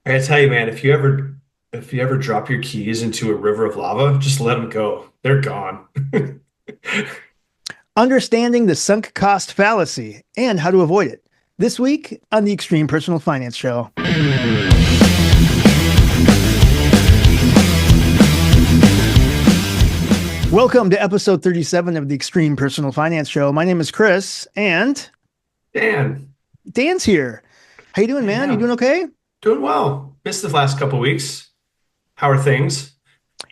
I tell you, man, if you ever drop your keys into a river of lava, just let them go. They're gone. Understanding the sunk cost fallacy and how to avoid it. This week on the Extreme Personal Finance Show. Welcome to episode 37 of the Extreme Personal Finance Show. My name is Chris and Dan, Dan's here. How you doing, I man? You doing am okay? doing well. Missed the last couple weeks. How are things?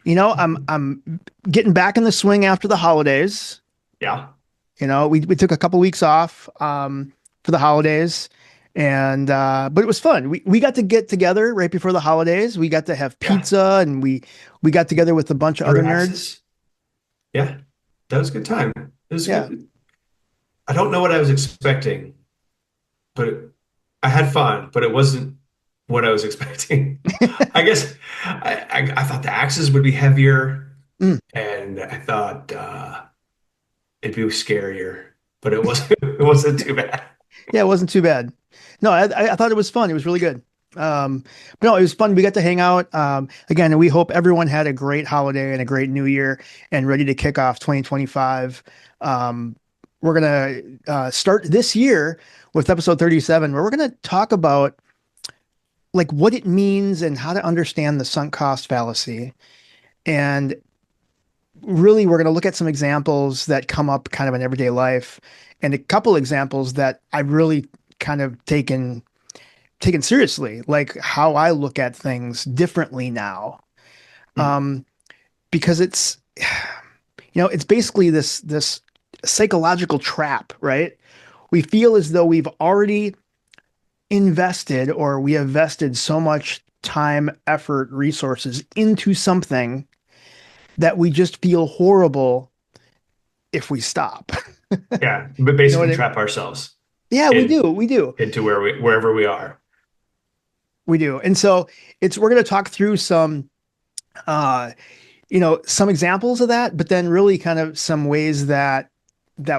I'm getting back in the swing after the holidays. Yeah, We took a couple weeks off for the holidays, and but it was fun. We got to get together right before the holidays. We got to have yeah. pizza, and we got together with a bunch of other nerds. Axis. Yeah, that was a good time. It was Yeah. good. I don't know what I was expecting, but I had fun, but it wasn't what I was expecting. I guess I thought the axes would be heavier, Mm. and I thought it'd be scarier, but it wasn't. It wasn't too bad. Yeah, it wasn't too bad. No, I thought it was fun. It was really good. But no, it was fun. We got to hang out. Again, and we hope everyone had a great holiday and a great new year and ready to kick off 2025. We're going to start this year with episode 37, where we're going to talk about like what it means and how to understand the sunk cost fallacy. And really, we're going to look at some examples that come up kind of in everyday life and a couple examples that I've really kind of taken seriously, like how I look at things differently now. Hmm. Um, because it's basically this psychological trap, right? We feel as though we've already invested or we have vested so much time, effort, resources into something that we just feel horrible if we stop. Yeah, but You know what basically I mean? trap ourselves Yeah, we in do. We do. into wherever we are. We do. And so we're going to talk through uh some examples of that, but then really kind of some ways that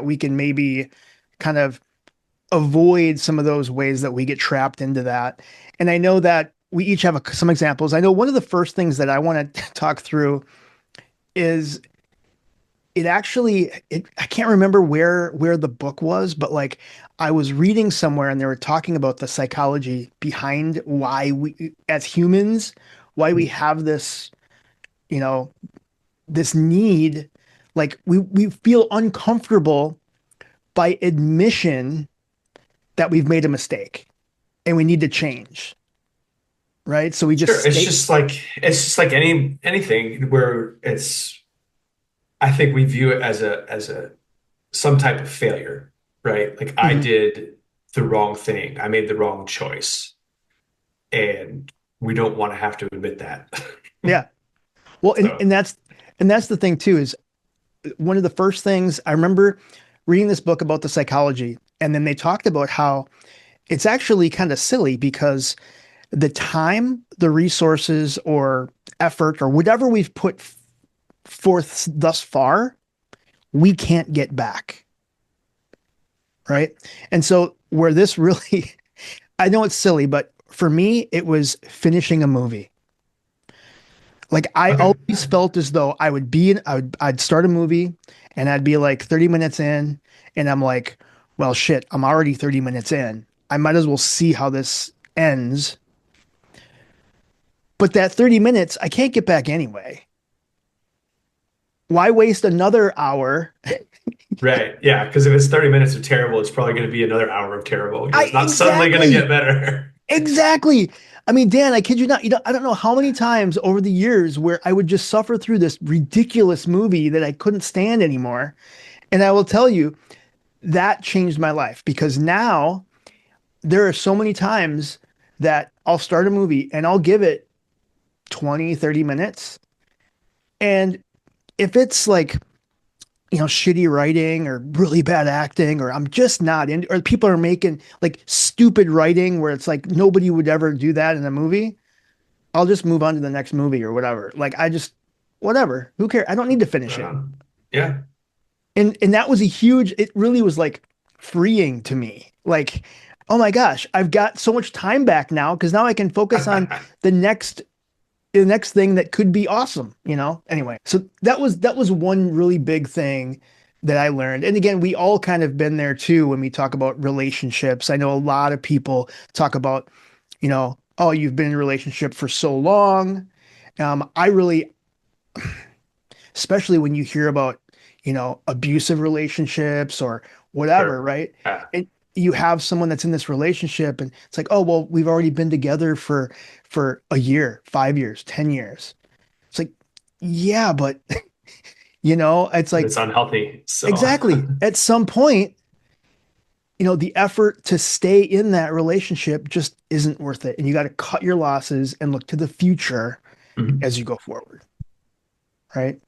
we can maybe kind of avoid some of those ways that we get trapped into that. And I know that we each have some examples. I know one of the first things that I want to talk through is I can't remember where the book was, but like I was reading somewhere and they were talking about the psychology behind why we as humans, why we have this, you know, this need, like we feel uncomfortable by admission that we've made a mistake and we need to change, right? So we just Sure, stay. it's just like anything where it's. I think we view it as a some type of failure, right? Like I Mhm. did the wrong thing. I made the wrong choice, and we don't want to have to admit that. Yeah. Well, and, So, and that's the thing too, is one of the first things I remember reading this book about the psychology, and then they talked about how it's actually kind of silly because the time, the resources, or effort, or whatever we've put forth thus far, we can't get back, right? And so where this really, I know it's silly, but for me, it was finishing a movie. Like I okay. always felt as though I'd start a movie and I'd be like 30 minutes in and I'm like, well, shit, I'm already 30 minutes in. I might as well see how this ends. But that 30 minutes, I can't get back anyway. Why waste another hour? Right. Yeah. Because if it's 30 minutes of terrible, it's probably going to be another hour of terrible because I it's not suddenly going to get exactly, better. exactly. I mean, Dan, I kid you not, I don't know how many times over the years where I would just suffer through this ridiculous movie that I couldn't stand anymore. And I will tell you, that changed my life because now there are so many times that I'll start a movie and I'll give it 20, 30 minutes. And if it's like, shitty writing or really bad acting, or I'm just not in, or people are making like stupid writing where it's like nobody would ever do that in a movie, I'll just move on to the next movie or whatever. Whatever. Who cares? I don't need to finish Right it. on. Yeah. And that was it really was like freeing to me. Like oh my gosh, I've got so much time back now because now I can focus on the next the next thing that could be awesome, you know? Anyway, so that was one really big thing that I learned. And again, we all kind of been there too when we talk about relationships. I know a lot of people talk about, oh, you've been in a relationship for so long. I really, especially when you hear about, abusive relationships or whatever, Sure. right? Yeah. And you have someone that's in this relationship and it's like, oh, well, we've already been together for a year, 5 years, 10 years. It's like, yeah, but it's But like it's unhealthy. So exactly at some point, the effort to stay in that relationship just isn't worth it. And you got to cut your losses and look to the future Mhm. as you go forward, right?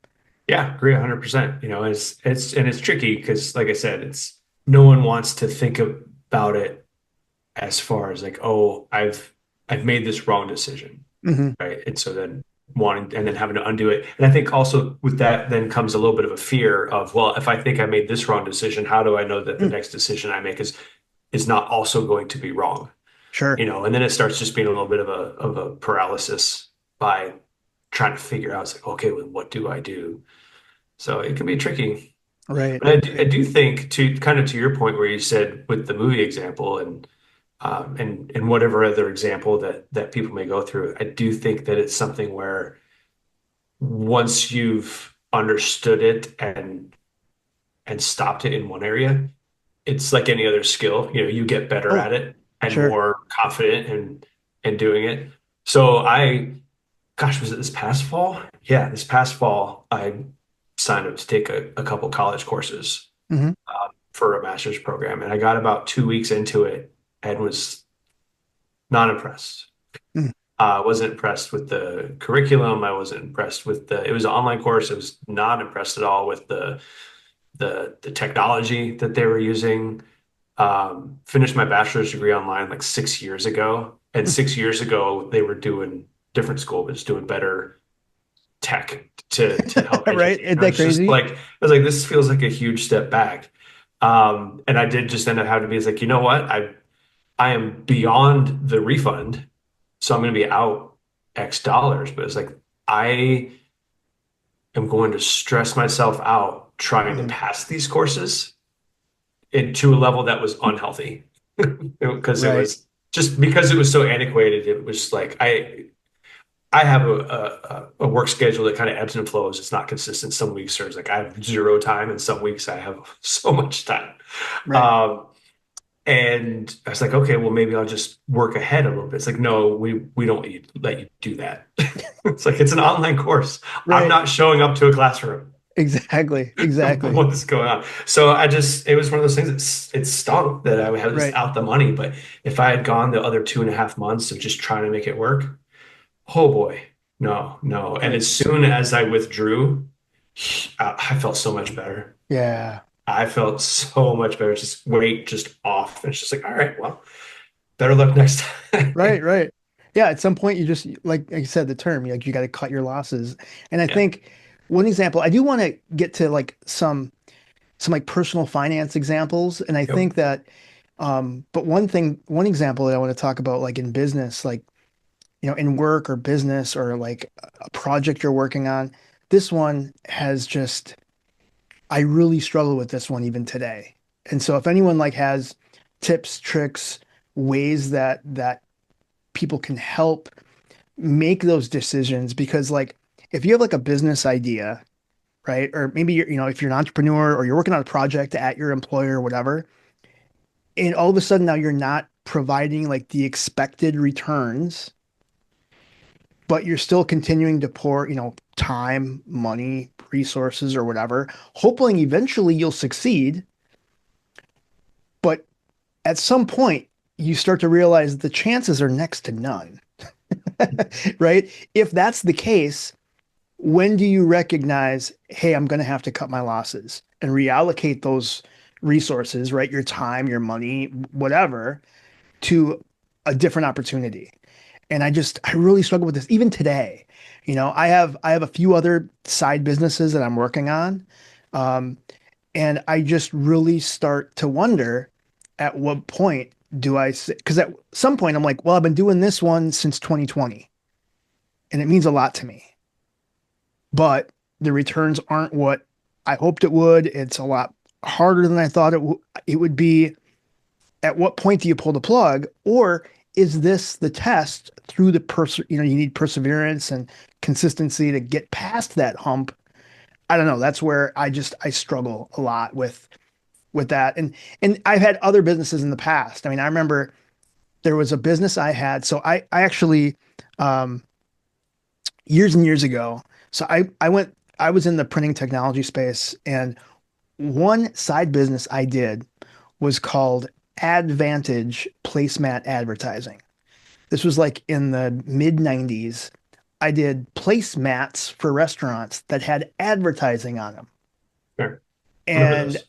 Yeah, agree 100%. It's tricky because like I said, it's no one wants to think about it as far as like, oh, I've made this wrong decision, Hmm. right? And so then wanting and then having to undo it. And I think also with that then comes a little bit of a fear of, well, if I think I made this wrong decision, how do I know that the Mm, next decision I make is not also going to be wrong? sure. And then it starts just being a little bit of a paralysis by trying to figure out, it's like, okay, well, what do I do? So it can be tricky. Right. But I Right. do think to kind of to your point where you said with the movie example and whatever other example that people may go through, I do think that it's something where once you've understood it and stopped it in one area, it's like any other skill. You get better Oh, at it and sure. more confident in doing it. So gosh, was it this past fall? Yeah, this past fall, I signed up to take a couple college courses Hmm. for a master's program, and I got about 2 weeks into it and was not impressed. Mm, I wasn't impressed with the curriculum. I wasn't impressed with it was an online course. I was not impressed at all with the technology that they were using. Finished my bachelor's degree online like 6 years ago. And mm. 6 years ago, they were doing different school, but just doing better tech to help Right. educate. Isn't And I that was just crazy? like, I was like, this feels like a huge step back. And I did just end up having to be it's like, you know what? I am beyond the refund, so I'm going to be out X dollars. But it's like I am going to stress myself out trying to Mhm. pass these courses to a level that was unhealthy because it Right. was just because it was so antiquated. It was like I have a work schedule that kind of ebbs and flows. It's not consistent. Some weeks there's like I have zero time, and some weeks I have so much time. Right. Um, and I was like, okay, well maybe I'll just work ahead a little bit. It's like, no, we don't let you do that. It's like it's an online course. I'm Right. not showing up to a classroom. Exactly. Exactly. What is going on? So it was one of those things that it stunk that I was Right. out the money. But if I had gone the other 2.5 months of just trying to make it work, oh boy, no, no. And Right. as soon as I withdrew, I felt so much better. Yeah. I felt so much better. Just weight just off. And it's just like, all right, well, better luck next time. Right, right. Yeah, at some point you just like I said the term, like you got to cut your losses. And I Yeah. think one example, I do want to get to like some like personal finance examples. And I Yep. think that but one example that I want to talk about like in business, like in work or business or like a project you're working on, this one has just I really struggle with this one even today. And so if anyone like has tips, tricks, ways that people can help make those decisions because like if you have like a business idea, right? Or maybe if you're an entrepreneur or you're working on a project at your employer or whatever, and all of a sudden now you're not providing like the expected returns, but you're still continuing to pour, time, money, resources or whatever, hoping eventually you'll succeed, but at some point you start to realize the chances are next to none, right? If that's the case, when do you recognize, hey, I'm going to have to cut my losses and reallocate those resources, right? Your time, your money, whatever, to a different opportunity. And I really struggle with this even today. I have a few other side businesses that I'm working on. Um, and I just really start to wonder at what point do I say, because at some point I'm like, well, I've been doing this one since 2020 and it means a lot to me, but the returns aren't what I hoped it would. It's a lot harder than I thought it would be. At what point do you pull the plug? Or is this the test through you need perseverance and consistency to get past that hump. I don't know. That's where I struggle a lot with that. And I've had other businesses in the past. I mean, I remember there was a business I had. So I actually um, years and years ago. So I was in the printing technology space, and one side business I did was called Advantage Placemat Advertising. This was like in the mid 90s. I did placemats for restaurants that had advertising on them. Sure. Remember And those?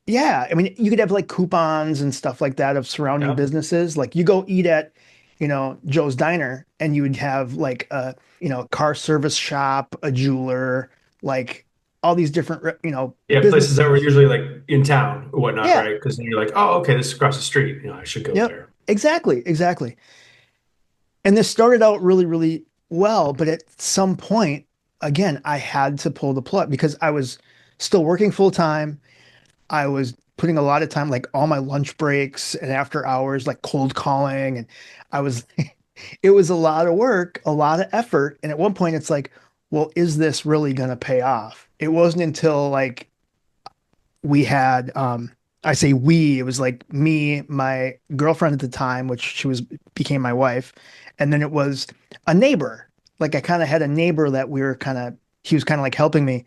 yeah, I mean, you could have like coupons and stuff like that of surrounding Yeah. businesses. Like you go eat at, Joe's Diner, and you would have like car service shop, a jeweler, like all these different, Yeah, places that were businesses. usually like in town or whatnot, Yeah. right? Because then you're like, oh, okay, this is across the street. I should go Yep. there. Exactly. Exactly. And this started out really, really well, but at some point, again, I had to pull the plug because I was still working full time. I was putting a lot of time, like all my lunch breaks and after hours, like cold calling. And I was, it was a lot of work, a lot of effort. And at one point, it's like, well, is this really going to pay off? It wasn't until like we had, I say we, it was like me, my girlfriend at the time, which became my wife. And then it was a neighbor. Like I kind of had a neighbor that he was kind of like helping me.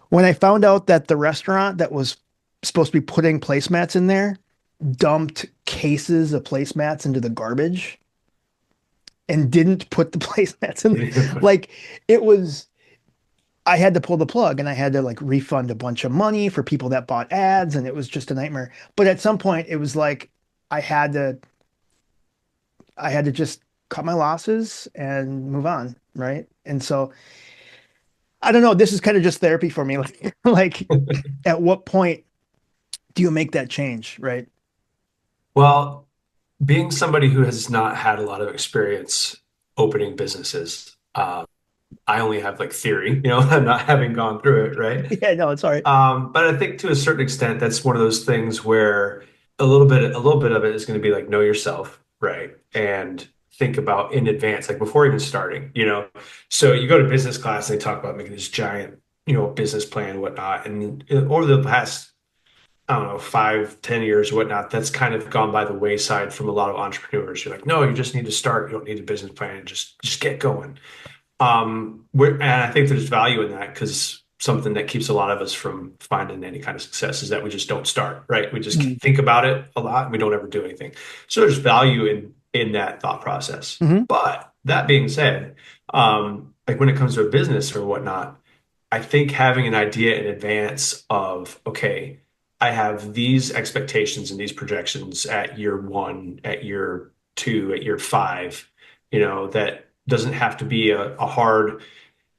When I found out that the restaurant that was supposed to be putting placemats in there dumped cases of placemats into the garbage and didn't put the placemats in, like it was, I had to pull the plug and I had to like refund a bunch of money for people that bought ads, and it was just a nightmare. But at some point it was like I had to I had to just cut my losses and move on, right? And so I don't know, this is kind of just therapy for me. Like at what point do you make that change, right? Well, being somebody who has not had a lot of experience opening businesses, I only have like theory, not having gone through it, right? Yeah, no, it's all right. But I think to a certain extent, that's one of those things where a little bit of it is going to be like know yourself, right? And think about in advance, like before even starting. So you go to business class, and they talk about making this giant, business plan and whatnot. And over the past, I don't know, 5, 10 years or whatnot, that's kind of gone by the wayside from a lot of entrepreneurs. You're like, no, you just need to start. You don't need a business plan. Just get going. And I think there's value in that because something that keeps a lot of us from finding any kind of success is that we just don't start, right? We just Mm-hmm. think about it a lot and we don't ever do anything. So there's value in that thought process. Mm-hmm. But that being said, like when it comes to a business or whatnot, I think having an idea in advance of, okay, I have these expectations and these projections at year one, at year two, at year five, that doesn't have to be a hard,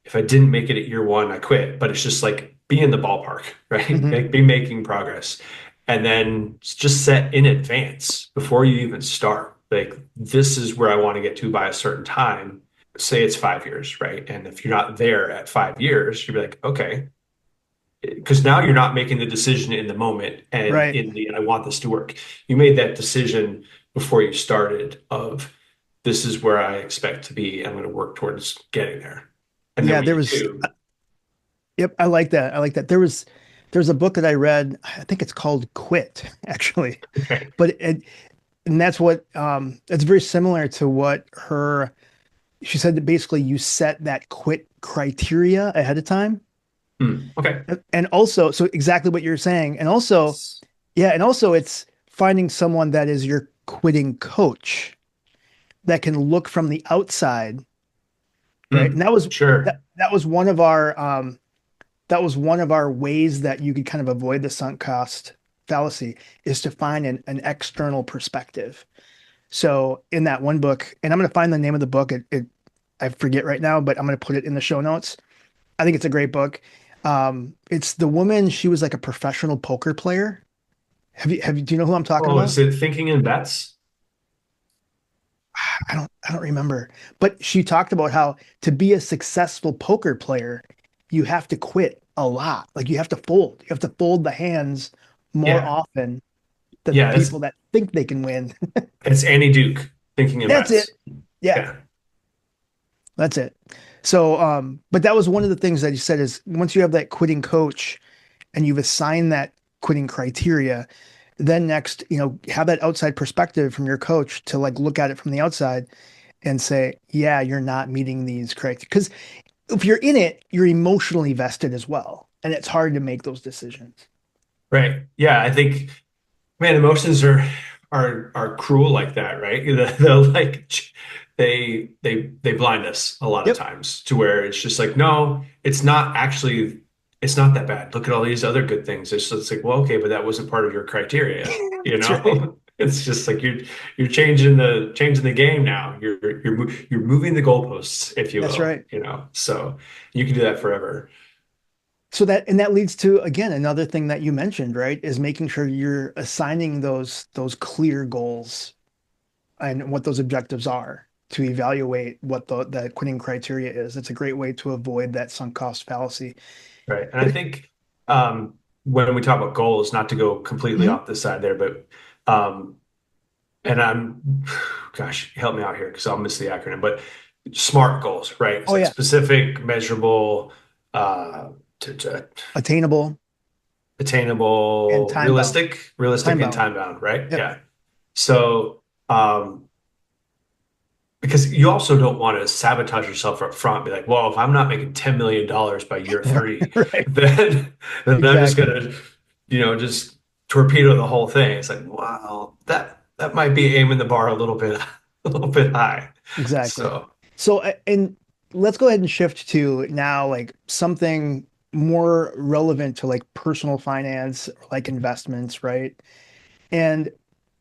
if I didn't make it at year one, I quit. But it's just like be in the ballpark, right? Mm-hmm. Like be making progress. And then just set in advance before you even start. Like this is where I want to get to by a certain time. Say it's 5 years, right? And if you're not there at 5 years, you'll be like, okay, because now you're not making the decision in the moment and Right. in the I want this to work. You made that decision before you started of this is where I expect to be. I'm going to work towards getting there. And then Yeah, when there you was do, yep, I like that. I like that. There's a book that I read, I think it's called Quit, actually. okay. But it and that's what it's very similar to what her she said that basically you set that quit criteria ahead of time. Okay. And also, so exactly what you're saying. And also, yeah, and also it's finding someone that is your quitting coach that can look from the outside, right? And Sure. that was one of our ways that you could kind of avoid the sunk cost fallacy is to find an external perspective. So in that one book, and I'm going to find the name of the book. I forget right now, but I'm going to put it in the show notes. I think it's a great book. It's the woman. She was like a professional poker player. Do you know who I'm talking Oh, about? is it Thinking in Bets? I don't remember. But she talked about how to be a successful poker player, you have to quit a lot. Like you have to fold. You have to fold the hands more Yeah. often than the Yeah, people that think they can win. it's Annie Duke, Thinking in That's it. Bets. Yeah, Yeah. that's it. So, but that was one of the things that you said is once you have that quitting coach and you've assigned that quitting criteria, then next, have that outside perspective from your coach to like look at it from the outside and say, yeah, you're not meeting these criteria. Because if you're in it, you're emotionally vested as well. And it's hard to make those decisions. Right. Yeah, I think, man, emotions are cruel like that, right? They'll like they blind us a lot of Yep. times to where it's just like, no, it's not actually, it's not that bad. Look at all these other good things. It's like, well, okay, but that wasn't part of your criteria, you That's right. know? It's just like you're changing the game now. You're moving the goalposts, if you That's will, right. you know. So you can do that forever. So that leads to again another thing that you mentioned, right? Is making sure you're assigning those clear goals and what those objectives are to evaluate what the quitting criteria is. It's a great way to avoid that sunk cost fallacy. Right. And I But think when we talk about goals, not to go completely mhm. off the side there, but um, and I'm, gosh, help me out here because I'll miss the acronym, but SMART goals, right? It's Oh like yeah, specific, measurable, uh, to attainable and attainable, time bound. realistic Time and bound. time bound, right? Yep. Yeah. So, because you also don't want to sabotage yourself up front, be like, well, if I'm not making $10 million by year three, Right. then I'm just Exactly. gonna, just torpedo the whole thing. It's like, wow, that might be aiming the bar a little bit a little bit high. Exactly. So, So, and let's go ahead and shift to now like something more relevant to like personal finance, like investments, right? And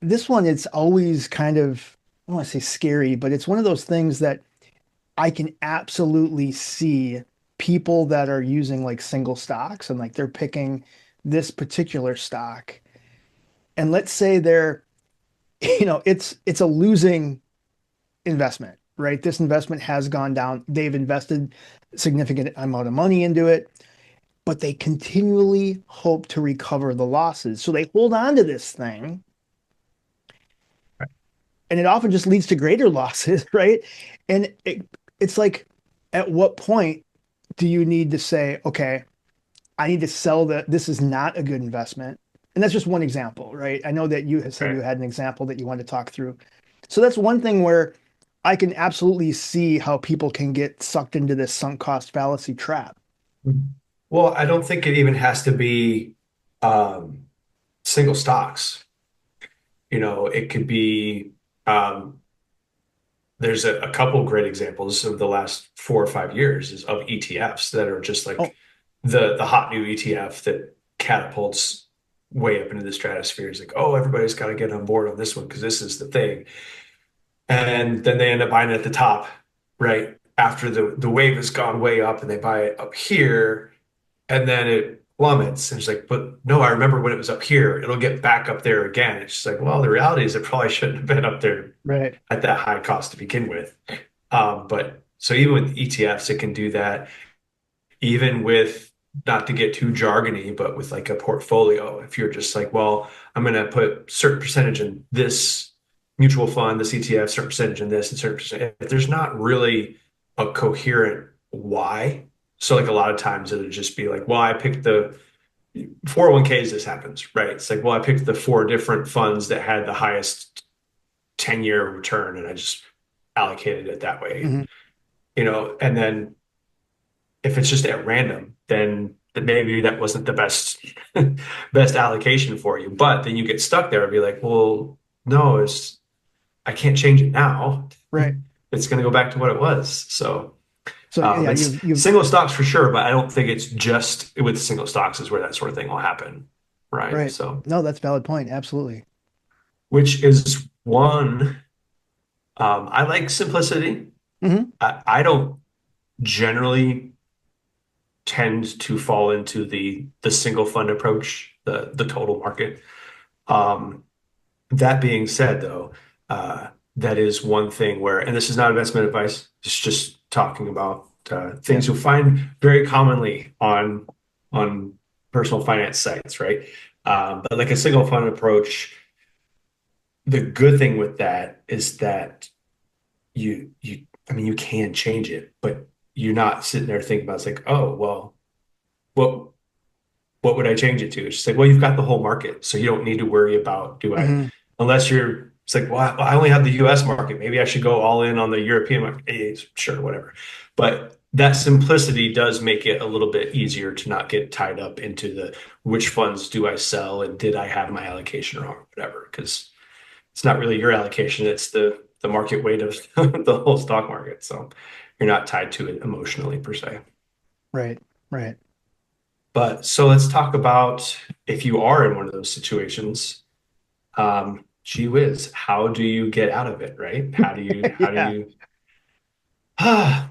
this one, it's always kind of, I don't want to say scary, but it's one of those things that I can absolutely see people that are using like single stocks and like they're picking this particular stock. And let's say they're, it's a losing investment, right? This investment has gone down. They've invested significant amount of money into it, but they continually hope to recover the losses. So they hold on to this thing, and it often just leads to greater losses, right? And it's like, at what point do you need to say, okay, I need to sell that? This is not a good investment. And that's just one example, right? I know that you had said you right. had an example that you wanted to talk through. So that's one thing where I can absolutely see how people can get sucked into this sunk cost fallacy trap. Well, I don't think it even has to be um, single stocks. It could be um, there's a couple great examples of the last 4 or 5 years of ETFs that are just like Oh, the hot new ETF that catapults way up into the stratosphere. It's like, oh, everybody's got to get on board on this one because this is the thing. And then they end up buying it at the top, right? After the wave has gone way up and they buy it up here and then it plummets. And it's like, but no, I remember when it was up here. It'll get back up there again. It's just like, well, the reality is it probably shouldn't have been up there right. at that high cost to begin with. But so even with ETFs, it can do that. Even with, not to get too jargony, but with like a portfolio, if you're just like, well, I'm going to put certain percentage in this mutual fund, this ETF, certain percentage in this, and certain percentage, if there's not really a coherent why. So like a lot of times it'll just be like, well, I picked the 401ks, this happens, right? It's like, well, I picked the four different funds that had the highest 10-year return and I just allocated it that way. Hmm. And then if it's just at random, then maybe that wasn't the best best allocation for you. But then you get stuck there and be like, well, no, I can't change it now. Right. It's going to go back to what it was. So So yeah, it's you've single stocks for sure, but I don't think it's just with single stocks is where that sort of thing will happen, right? right. So No, that's a valid point. Absolutely. which is one. I like simplicity. Hmm. I don't generally tend to fall into the single fund approach, the total market. Um, that being said, though, that is one thing where, and this is not investment advice, it's just talking about Yeah. things you'll find very commonly on personal finance sites, right? But like a single fund approach, the good thing with that is that I mean, you can change it, but you're not sitting there thinking about it's like, oh, well, what what would I change it to? It's just like, well, you've got the whole market, so you don't need to worry about do I, Hmm. unless you're, it's like, well, I only have the US market. Maybe I should go all in on the European market. Sure, whatever. But that simplicity does make it a little bit easier to not get tied up into the which funds do I sell and did I have my allocation wrong, whatever, because it's not really your allocation, it's the market weight of the whole stock market. So you're not tied to it emotionally per se. Right. Right. But so let's talk about if you are in one of those situations, gee whiz, how do you get out of it, right? How do Yeah. you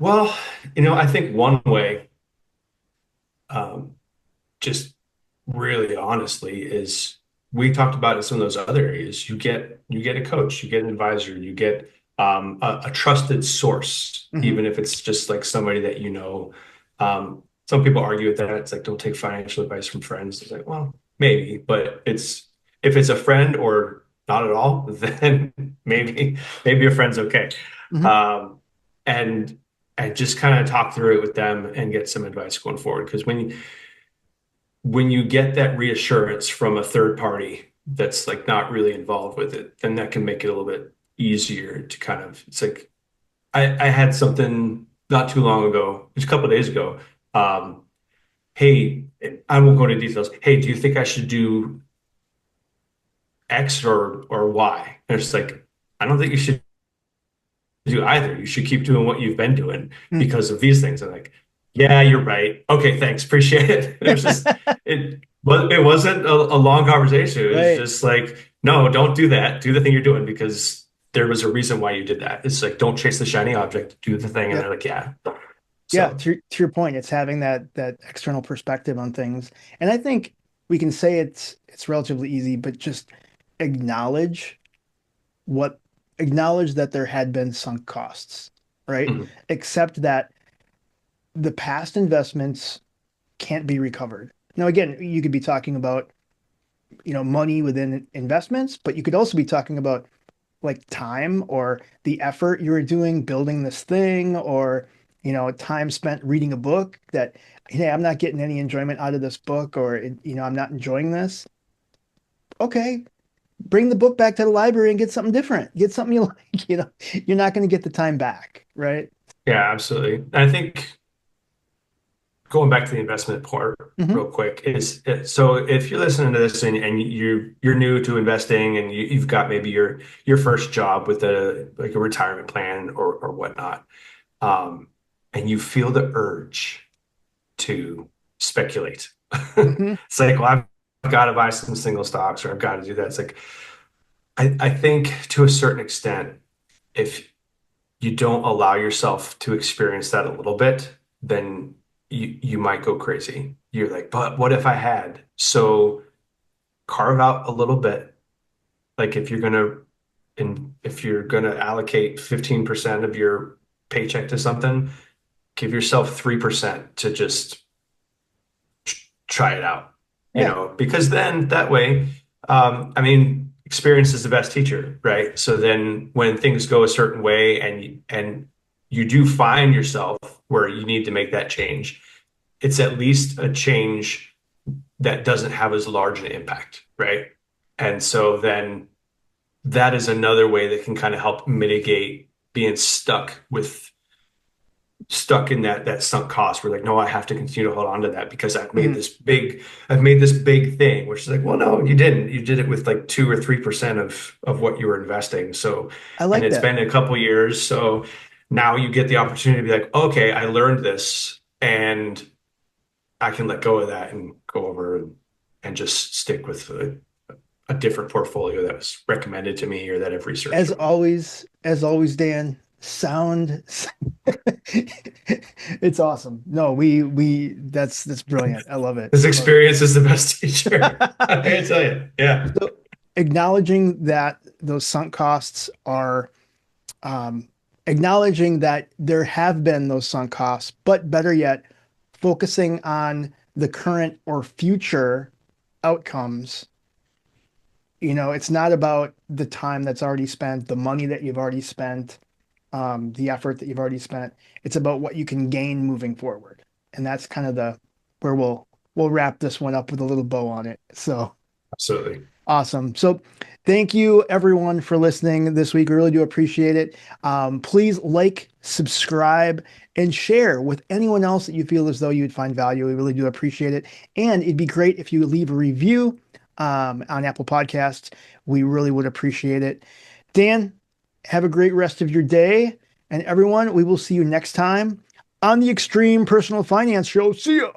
well, I think one way, um, just really honestly, is we talked about in some of those other areas. You get a coach, you get an advisor, you get a trusted source, Hmm. even if it's just like somebody that you know. Some people argue with that. It's like don't take financial advice from friends. It's like, well, maybe, but it's if it's a friend or not at all, then maybe a friend's okay. Hmm. Um, and and just kind of talk through it with them and get some advice going forward. Because when you get that reassurance from a third party that's like not really involved with it, then that can make it a little bit easier to kind of, it's like I had something not too long ago, just a couple of days ago. Um, hey, I won't go into details. Hey, do you think I should do X or Y? And it's like, I don't think you should do either. You should keep doing what you've been doing because of these things. And like, yeah, you're right. Okay, thanks. Appreciate it. It was just it wasn't a long conversation. It was Right. just like, no, don't do that. Do the thing you're doing because there was a reason why you did that. It's like don't chase the shiny object, do the thing. And they're Yep. like, yeah. Yeah, So to your point, it's having that external perspective on things. And I think we can say it's relatively easy, but just acknowledge what acknowledge that there had been sunk costs, right? mhm. Accept that the past investments can't be recovered. Now, again, you could be talking about, money within investments, but you could also be talking about like time or the effort you were doing building this thing or, time spent reading a book that, hey, I'm not getting any enjoyment out of this book or, I'm not enjoying this. Okay, bring the book back to the library and get something different. Get something you like, you're not going to get the time back, right? Yeah, absolutely. And I think going back to the investment part Hmm. real quick is so if you're listening to this and you're new to investing and you've got maybe your first job with a like a retirement plan or whatnot, um, and you feel the urge to speculate. Hmm. It's like, well, I've got to buy some single stocks or I've got to do that. It's like I think to a certain extent, if you don't allow yourself to experience that a little bit, then you might go crazy. You're like, but what if I had? So carve out a little bit. Like if you're gonna allocate 15% of your paycheck to something, give yourself 3% to just try it out, Yeah. because then that way, I mean, experience is the best teacher, right? So then when things go a certain way and you do find yourself where you need to make that change, it's at least a change that doesn't have as large an impact, right? And so then that is another way that can kind of help mitigate being stuck in that sunk cost. We're like, no, I have to continue to hold on to that because Hmm. I've made this big thing, which is like, well, no, you didn't. You did it with like 2 or 3% of what you were investing. So, I and like it's that. been a couple years. So now you get the opportunity to be like, okay, I learned this and I can let go of that and go over and just stick with a different portfolio that was recommended to me or that I've researched on. As always, Dan, sound. It's awesome. No, that's brilliant. I love it. This I love it. experience is the best teacher. I tell you. Yeah. acknowledging that those sunk costs are um, acknowledging that there have been those sunk costs, but better yet, focusing on the current or future outcomes. It's not about the time that's already spent, the money that you've already spent, the effort that you've already spent. It's about what you can gain moving forward. And that's kind of the where we'll wrap this one up with a little bow on it. So Absolutely. awesome. So thank you everyone for listening this week. We really do appreciate it. Please like, subscribe, and share with anyone else that you feel as though you'd find value. We really do appreciate it. And it'd be great if you leave a review on Apple Podcasts. We really would appreciate it. Dan, have a great rest of your day. And everyone, we will see you next time on the Extreme Personal Finance Show. See ya.